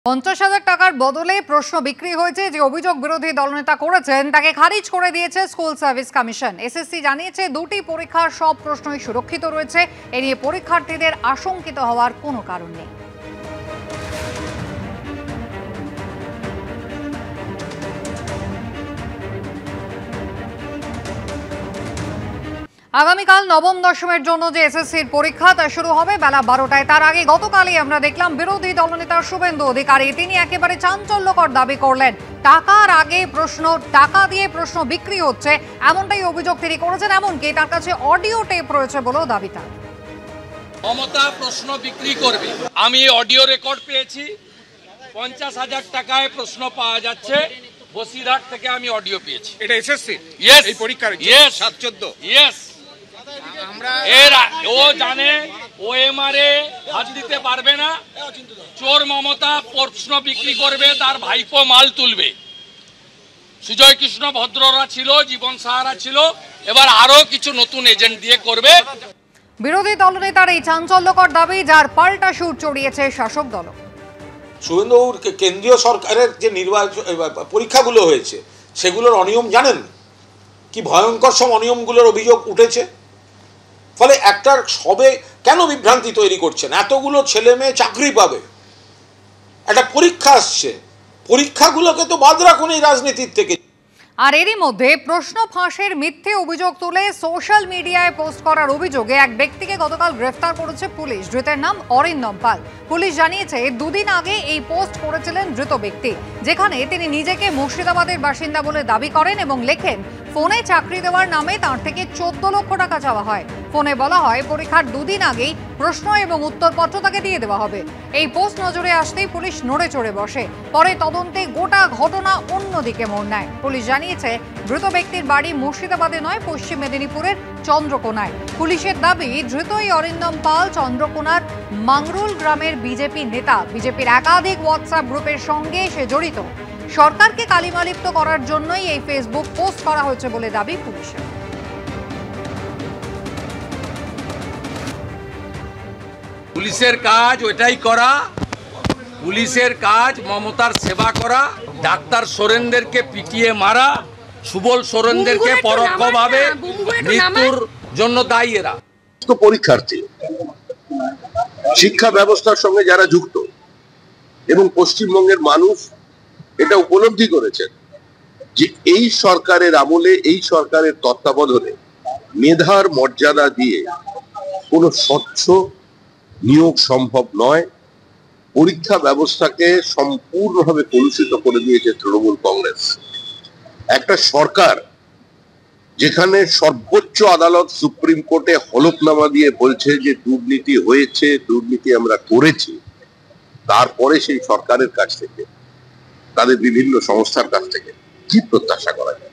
50,000 টাকার বদলে প্রশ্ন বিক্রি হয়েছে যে অভিযোগ বিরোধী দলনেতা করেছেন তাকে খারিজ করে দিয়েছে স্কুল সার্ভিস কমিশন। এসএসসি জানিয়েছে দুটি পরীক্ষার সব প্রশ্নই সুরক্ষিত রয়েছে। এ নিয়ে পরীক্ষার্থীদের আশঙ্কিত হওয়ার কোনো কারণ নেই। আগামীকাল নবম দশমের জন্য যে এসএসসির পরীক্ষা তা শুরু হবে বেলা 12টায়। তার আগে গতকালই আমরা দেখলাম বিরোধী দলনেতা শুভেন্দু অধিকারী তিনি একেবারে চাঞ্চল্যকর দাবি করলেন টাকার আগে প্রশ্ন, টাকা দিয়ে প্রশ্ন বিক্রি হচ্ছে, এমনটাই অভিযোগ তিনি করেছেন। এমনকি তার কাছে অডিও টেপ রয়েছে বলেও দাবি তার। মমতা প্রশ্ন বিক্রি করবে, আমি অডিও রেকর্ড পেয়েছি। 50,000 টাকায় প্রশ্ন পাওয়া যাচ্ছে, বসিরহাট থেকে আমি অডিও পেয়েছি। এটা এসএসসি ইয়েস, এই পরীক্ষার ইয়েস 7-14 ইয়েস। ও জানে ওএমআরে হাত দিতে পারবে না। চোর মমতা প্রশ্ন বিক্রি করবে, তার ভাইপো মাল তুলবে। সুজয় কৃষ্ণ ভদ্ররা ছিল, জীবন সাহারা ছিল, এবার আরো কিছু নতুন এজেন্ট দিয়ে করবে। বিরোধী দলনেতার এই চাঞ্চল্যকর দাবি যার পাল্টা সুর চড়িয়েছে শাসক দল। শুভেন্দুবাবুর কেন্দ্রীয় সরকারের যে নির্বাচন পরীক্ষাগুলো হয়েছে সেগুলোর অনিয়ম জানেন কি ভয়ঙ্কর সব অনিয়মগুলোর অভিযোগ উঠেছে। ফলে একটা সবে কেন বিভ্রান্তি তৈরি করছেন? এতগুলো ছেলে মেয়ে চাকরি পাবে, একটা পরীক্ষা আসছে, পরীক্ষাগুলোকে তো বাদ রাখুন এই রাজনীতির থেকে। আর এরই মধ্যে প্রশ্ন ফাঁসের মিথ্যে অভিযোগ তুলে সোশ্যাল মিডিয়ায় পোস্ট করার অভিযোগে এক ব্যক্তিকে গতকাল গ্রেফতার করেছে পুলিশ। ধৃতের নাম অরিন্দম পাল। পুলিশ জানিয়েছে দুদিন আগে এই পোস্ট করেছিলেন ধৃত ব্যক্তি, যেখানে তিনি নিজেকে মুর্শিদাবাদের বাসিন্দা বলে দাবি করেন এবং লেখেন ফোনে চাকরি দেওয়ার নামে তার থেকে 14 লক্ষ টাকা চাওয়া হয়। ফোনে বলা হয় পরীক্ষার দুদিন আগেই প্রশ্ন এবং উত্তরপত্র তাকে দিয়ে দেওয়া হবে। এই পোস্ট নজরে আসতেই পুলিশ নড়ে চড়ে বসে। পরে তদন্তে গোটা ঘটনা অন্যদিকে মোড় নেয়। পুলিশ জানিয়েছে ধৃত ব্যক্তির বাড়ি মুর্শিদাবাদে নয়, পশ্চিম মেদিনীপুরের চন্দ্রকোনায়। পুলিশের দাবি ধৃত এই অরিন্দম পাল চন্দ্রকোনার মাংরুল গ্রামের বিজেপি নেতা। বিজেপির একাধিক হোয়াটসঅ্যাপ গ্রুপের সঙ্গে সে জড়িত। সরকারকে কালিমালিপ্ত করার জন্যই এই ফেসবুক পোস্ট করা হয়েছে বলে দাবি পুলিশের। পুলিশের কাজ ওইটাই করা, পুলিশের কাজ মমতার সেবা করা। ডাক্তার সোরেনদেরকে পিটিয়ে মারা, সুবল সোরেনদেরকে পরোক্ষভাবে মৃত্যুর জন্য দায়ী এরা। পরীক্ষার্থী শিক্ষা ব্যবস্থার সঙ্গে যারা যুক্ত এবং পশ্চিমবঙ্গের মানুষ এটা উপলব্ধি করেছেন যে এই সরকারের আমলে, এই সরকারের তত্ত্বাবধানে মেধার মর্যাদা দিয়ে কোনো স্বচ্ছ নিয়োগ সম্ভব নয়। পরীক্ষা ব্যবস্থাকে সম্পূর্ণভাবে কলুষিত করে দিয়েছে তৃণমূল কংগ্রেস। একটা সরকার যেখানে সর্বোচ্চ আদালত সুপ্রিম কোর্টে হলফনামা দিয়ে বলছে যে দুর্নীতি হয়েছে, দুর্নীতি আমরা করেছি, তারপরে সেই সরকারের কাছ থেকে, তাদের বিভিন্ন সংস্থার কাছ থেকে কি প্রত্যাশা করা যায়?